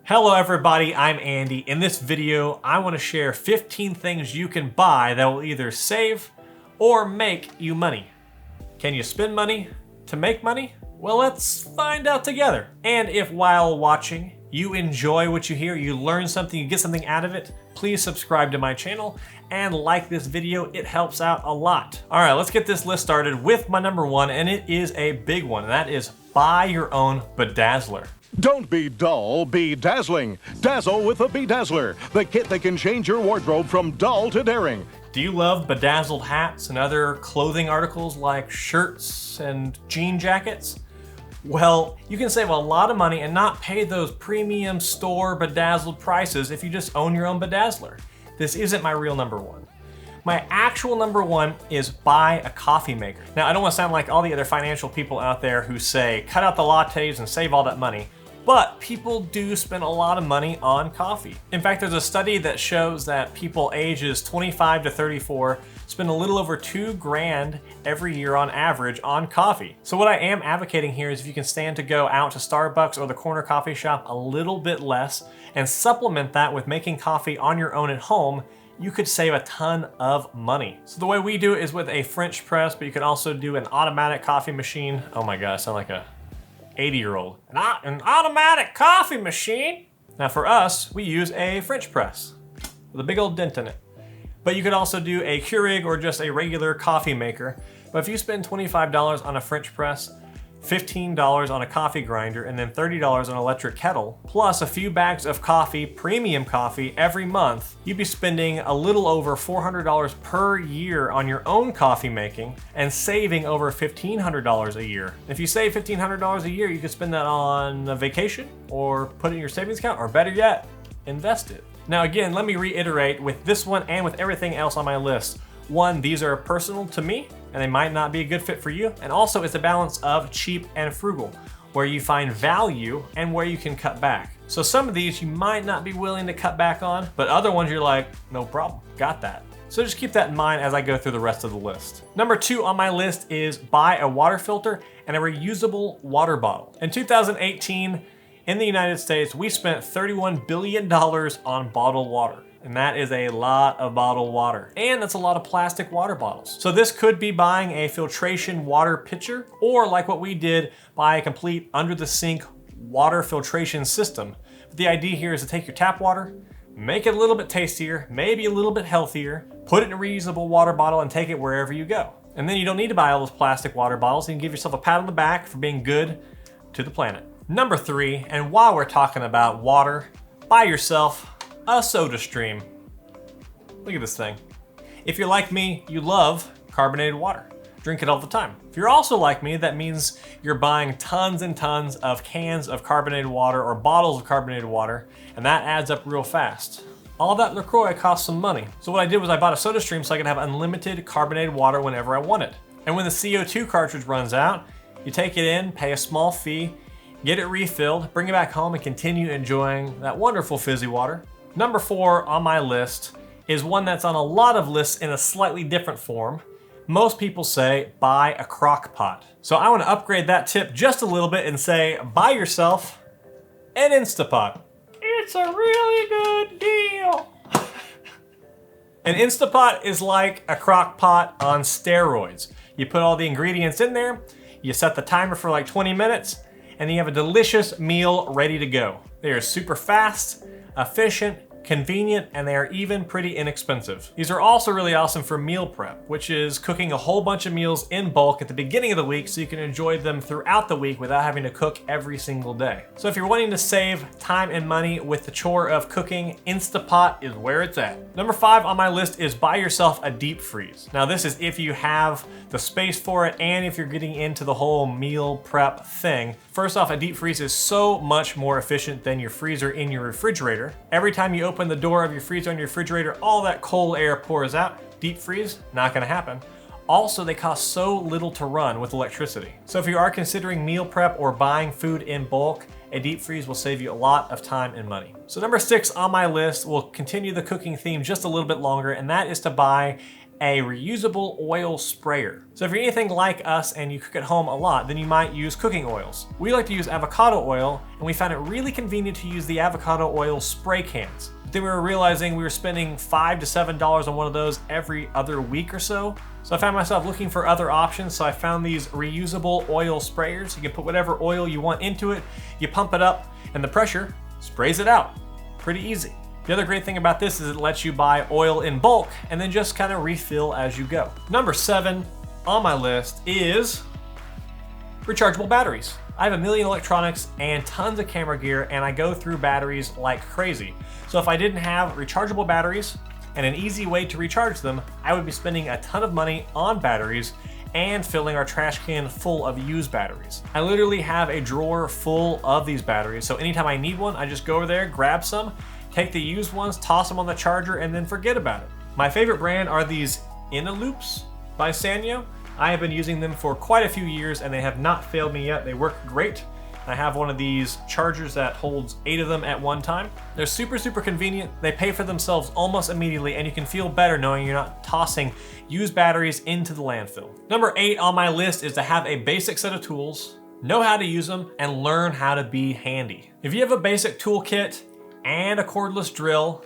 Hello everybody, I'm Andy. In this video, I want to share 15 things you can buy that will either save or make you money. Can you spend money to make money? Well, let's find out together. And if while watching, you enjoy what you hear, you learn something, you get something out of it, please subscribe to my channel and like this video. It helps out a lot. All right, let's get this list started with my number one, and it is a big one, and that is buy your own bedazzler. Don't be dull, be dazzling. Dazzle with the Bedazzler, the kit that can change your wardrobe from dull to daring. Do you love bedazzled hats and other clothing articles like shirts and jean jackets? Well, you can save a lot of money and not pay those premium store bedazzled prices if you just own your own bedazzler. This isn't my real number one. My actual number one is buy a coffee maker. Now, I don't want to sound like all the other financial people out there who say, cut out the lattes and save all that money. But people do spend a lot of money on coffee. In fact, there's a study that shows that people ages 25 to 34 spend a little over $2,000 every year on average on coffee. So what I am advocating here is if you can stand to go out to Starbucks or the corner coffee shop a little bit less and supplement that with making coffee on your own at home, you could save a ton of money. So the way we do it is with a French press, but you can also do an automatic coffee machine. Oh my God, I sound like a 80-year-old. An automatic coffee machine. Now for us, we use a French press with a big old dent in it. But you could also do a Keurig or just a regular coffee maker. But if you spend $25 on a French press, $15 on a coffee grinder, and then $30 on an electric kettle, plus a few bags of coffee, premium coffee, every month, you'd be spending a little over $400 per year on your own coffee making and saving over $1,500 a year. If you save $1,500 a year, you could spend that on a vacation or put it in your savings account, or better yet, invest it. Now again, let me reiterate with this one and with everything else on my list. One, these are personal to me and they might not be a good fit for you. And also it's a balance of cheap and frugal, where you find value and where you can cut back. So some of these you might not be willing to cut back on, but other ones you're like, no problem, got that. So just keep that in mind as I go through the rest of the list. Number two on my list is buy a water filter and a reusable water bottle. In 2018, in the United States, we spent $31 billion on bottled water. And that is a lot of bottled water. And that's a lot of plastic water bottles. So this could be buying a filtration water pitcher, or like what we did, buy a complete under the sink water filtration system. But the idea here is to take your tap water, make it a little bit tastier, maybe a little bit healthier, put it in a reusable water bottle and take it wherever you go. And then you don't need to buy all those plastic water bottles. You can give yourself a pat on the back for being good to the planet. Number three, and while we're talking about water, buy yourself a soda stream. Look at this thing. If you're like me, you love carbonated water. Drink it all the time. If you're also like me, that means you're buying tons and tons of cans of carbonated water or bottles of carbonated water, and that adds up real fast. All that LaCroix costs some money. So what I did was I bought a soda stream so I could have unlimited carbonated water whenever I wanted. And when the CO2 cartridge runs out, you take it in, pay a small fee, get it refilled, bring it back home, and continue enjoying that wonderful fizzy water. Number four on my list is one that's on a lot of lists in a slightly different form. Most people say buy a crock pot. So I want to upgrade that tip just a little bit and say buy yourself an Instapot. It's a really good deal. An Instapot is like a crock pot on steroids. You put all the ingredients in there, you set the timer for like 20 minutes, and you have a delicious meal ready to go. They are super fast, efficient, convenient, and they are even pretty inexpensive. These are also really awesome for meal prep, which is cooking a whole bunch of meals in bulk at the beginning of the week so you can enjoy them throughout the week without having to cook every single day. So if you're wanting to save time and money with the chore of cooking, Instapot is where it's at. Number five on my list is buy yourself a deep freeze. Now this is if you have the space for it and if you're getting into the whole meal prep thing. First off, a deep freeze is so much more efficient than your freezer in your refrigerator. Every time you open the door of your freezer on your refrigerator, all that cold air pours out. Deep freeze, not gonna happen. Also, they cost so little to run with electricity. So if you are considering meal prep or buying food in bulk, a deep freeze will save you a lot of time and money. So number six on my list will continue the cooking theme just a little bit longer, and that is to buy a reusable oil sprayer. So if you're anything like us and you cook at home a lot, then you might use cooking oils. We like to use avocado oil, and we found it really convenient to use the avocado oil spray cans. But then we were realizing we were spending $5 to $7 on one of those every other week or so. So I found myself looking for other options, so I found these reusable oil sprayers. You can put whatever oil you want into it, you pump it up, and the pressure sprays it out. Pretty easy. The other great thing about this is it lets you buy oil in bulk and then just kind of refill as you go. Number 7 on my list is rechargeable batteries. I have a million electronics and tons of camera gear, and I go through batteries like crazy. So if I didn't have rechargeable batteries and an easy way to recharge them, I would be spending a ton of money on batteries and filling our trash can full of used batteries. I literally have a drawer full of these batteries, so anytime I need one, I just go over there, grab some, take the used ones, toss them on the charger, and then forget about it. My favorite brand are these Inaloops by Sanyo. I have been using them for quite a few years and they have not failed me yet. They work great. I have one of these chargers that holds 8 of them at one time. They're super convenient. They pay for themselves almost immediately, and you can feel better knowing you're not tossing used batteries into the landfill. Number 8 on my list is to have a basic set of tools, know how to use them, and learn how to be handy. If you have a basic toolkit and a cordless drill,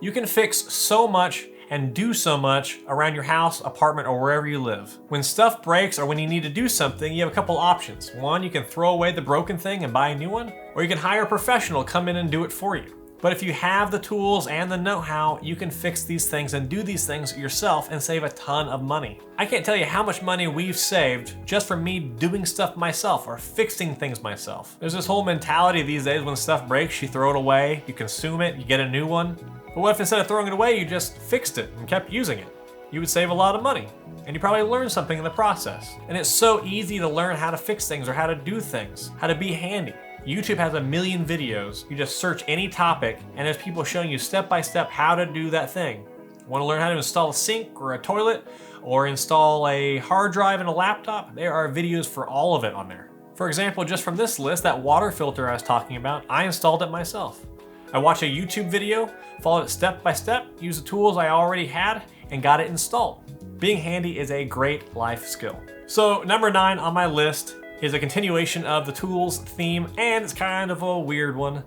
you can fix so much and do so much around your house, apartment, or wherever you live. When stuff breaks or when you need to do something, you have a couple options. One, you can throw away the broken thing and buy a new one, or you can hire a professional to come in and do it for you. But if you have the tools and the know-how, you can fix these things and do these things yourself and save a ton of money. I can't tell you how much money we've saved just from me doing stuff myself or fixing things myself. There's this whole mentality these days: when stuff breaks, you throw it away, you consume it, you get a new one. But what if instead of throwing it away, you just fixed it and kept using it? You would save a lot of money, and you probably learn something in the process. And it's so easy to learn how to fix things or how to do things, how to be handy. YouTube has a million videos. You just search any topic and there's people showing you step by step how to do that thing. Want to learn how to install a sink or a toilet or install a hard drive in a laptop? There are videos for all of it on there. For example, just from this list, that water filter I was talking about, I installed it myself. I watched a YouTube video, followed it step by step, used the tools I already had, and got it installed. Being handy is a great life skill. So number 9 on my list is a continuation of the tools theme, and it's kind of a weird one.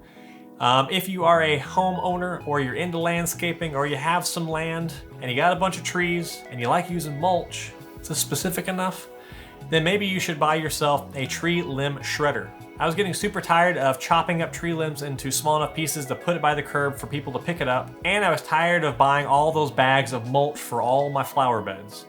If you are a homeowner or you're into landscaping or you have some land and you got a bunch of trees and you like using mulch, is this specific enough? Then maybe you should buy yourself a tree limb shredder. I was getting super tired of chopping up tree limbs into small enough pieces to put it by the curb for people to pick it up, and I was tired of buying all those bags of mulch for all my flower beds.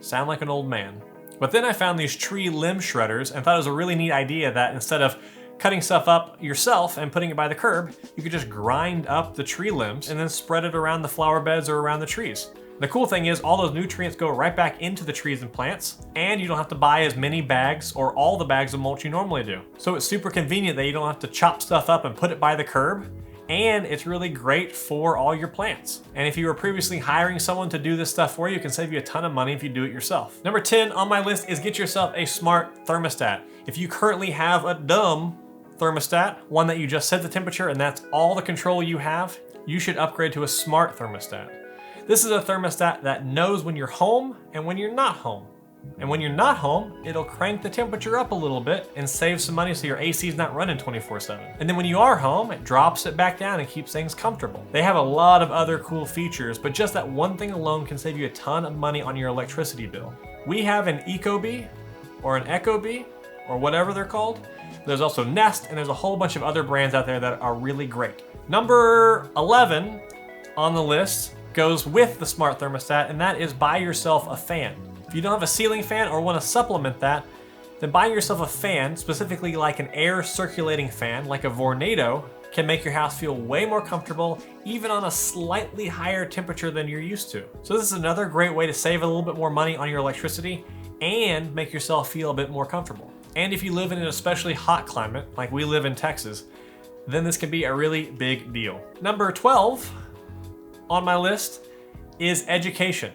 Sound like an old man. But then I found these tree limb shredders and thought it was a really neat idea that instead of cutting stuff up yourself and putting it by the curb, you could just grind up the tree limbs and then spread it around the flower beds or around the trees. The cool thing is all those nutrients go right back into the trees and plants, and you don't have to buy as many bags or all the bags of mulch you normally do. So it's super convenient that you don't have to chop stuff up and put it by the curb, and it's really great for all your plants. And if you were previously hiring someone to do this stuff for you, it can save you a ton of money if you do it yourself. Number 10 on my list is get yourself a smart thermostat. If you currently have a dumb thermostat, one that you just set the temperature and that's all the control you have, you should upgrade to a smart thermostat. This is a thermostat that knows when you're home and when you're not home. And when you're not home, it'll crank the temperature up a little bit and save some money so your AC is not running 24/7. And then when you are home, it drops it back down and keeps things comfortable. They have a lot of other cool features, but just that one thing alone can save you a ton of money on your electricity bill. We have an Ecobee or an Ecobee or whatever they're called. There's also Nest, and there's a whole bunch of other brands out there that are really great. Number 11 on the list goes with the smart thermostat, and that is buy yourself a fan. If you don't have a ceiling fan or want to supplement that, then buying yourself a fan, specifically like an air circulating fan, like a Vornado, can make your house feel way more comfortable, even on a slightly higher temperature than you're used to. So this is another great way to save a little bit more money on your electricity and make yourself feel a bit more comfortable. And if you live in an especially hot climate, like we live in Texas, then this can be a really big deal. Number 12 on my list is education.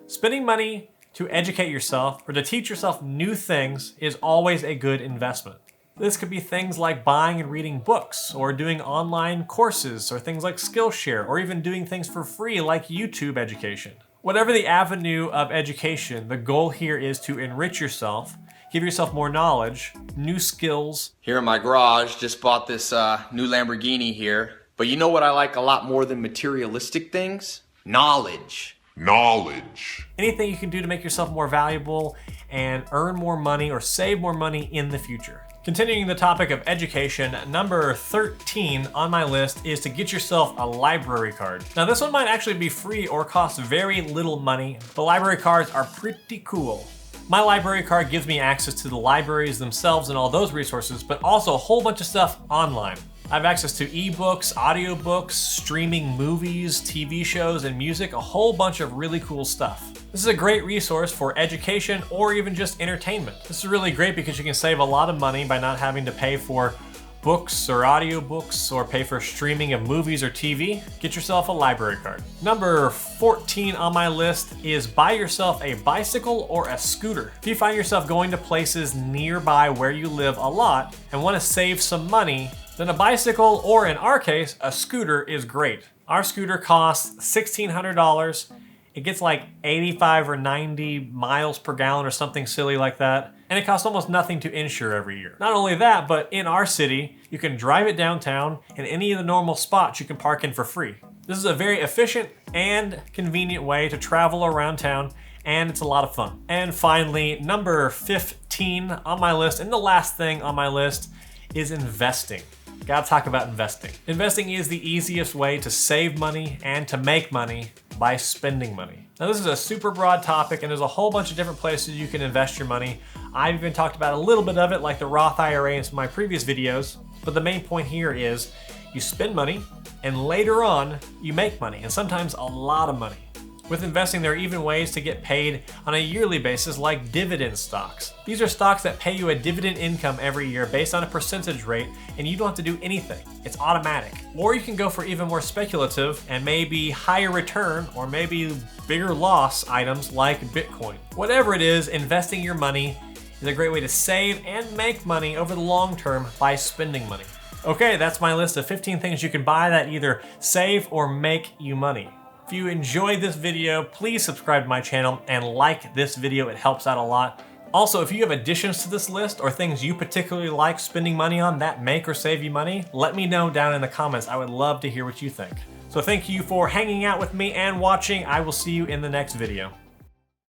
Spending money to educate yourself or to teach yourself new things is always a good investment. This could be things like buying and reading books or doing online courses or things like Skillshare or even doing things for free like YouTube education. Whatever the avenue of education, the goal here is to enrich yourself, give yourself more knowledge, new skills. Here in my garage, just bought this new Lamborghini here. But you know what I like a lot more than materialistic things? Knowledge. Knowledge. Anything you can do to make yourself more valuable and earn more money or save more money in the future. Continuing the topic of education, number 13 on my list is to get yourself a library card. Now this one might actually be free or cost very little money, but library cards are pretty cool. My library card gives me access to the libraries themselves and all those resources, but also a whole bunch of stuff online. I have access to ebooks, audiobooks, streaming movies, TV shows, and music, a whole bunch of really cool stuff. This is a great resource for education or even just entertainment. This is really great because you can save a lot of money by not having to pay for books or audiobooks or pay for streaming of movies or TV. Get yourself a library card. Number 14 on my list is buy yourself a bicycle or a scooter. If you find yourself going to places nearby where you live a lot and want to save some money, then a bicycle, or in our case, a scooter is great. Our scooter costs $1,600. It gets like 85 or 90 miles per gallon or something silly like that. And it costs almost nothing to insure every year. Not only that, but in our city, you can drive it downtown and any of the normal spots you can park in for free. This is a very efficient and convenient way to travel around town, and it's a lot of fun. And finally, number 15 on my list, and the last thing on my list, is investing. Gotta talk about investing. Investing is the easiest way to save money and to make money by spending money. Now this is a super broad topic and there's a whole bunch of different places you can invest your money. I've even talked about a little bit of it like the Roth IRA in some of my previous videos, but the main point here is you spend money and later on you make money, and sometimes a lot of money. With investing, there are even ways to get paid on a yearly basis like dividend stocks. These are stocks that pay you a dividend income every year based on a percentage rate, and you don't have to do anything. It's automatic. Or you can go for even more speculative and maybe higher return or maybe bigger loss items like Bitcoin. Whatever it is, investing your money is a great way to save and make money over the long term by spending money. Okay, that's my list of 15 things you can buy that either save or make you money. If you enjoyed this video, please subscribe to my channel and like this video, it helps out a lot. Also, if you have additions to this list or things you particularly like spending money on that make or save you money, let me know down in the comments. I would love to hear what you think. So thank you for hanging out with me and watching. I will see you in the next video.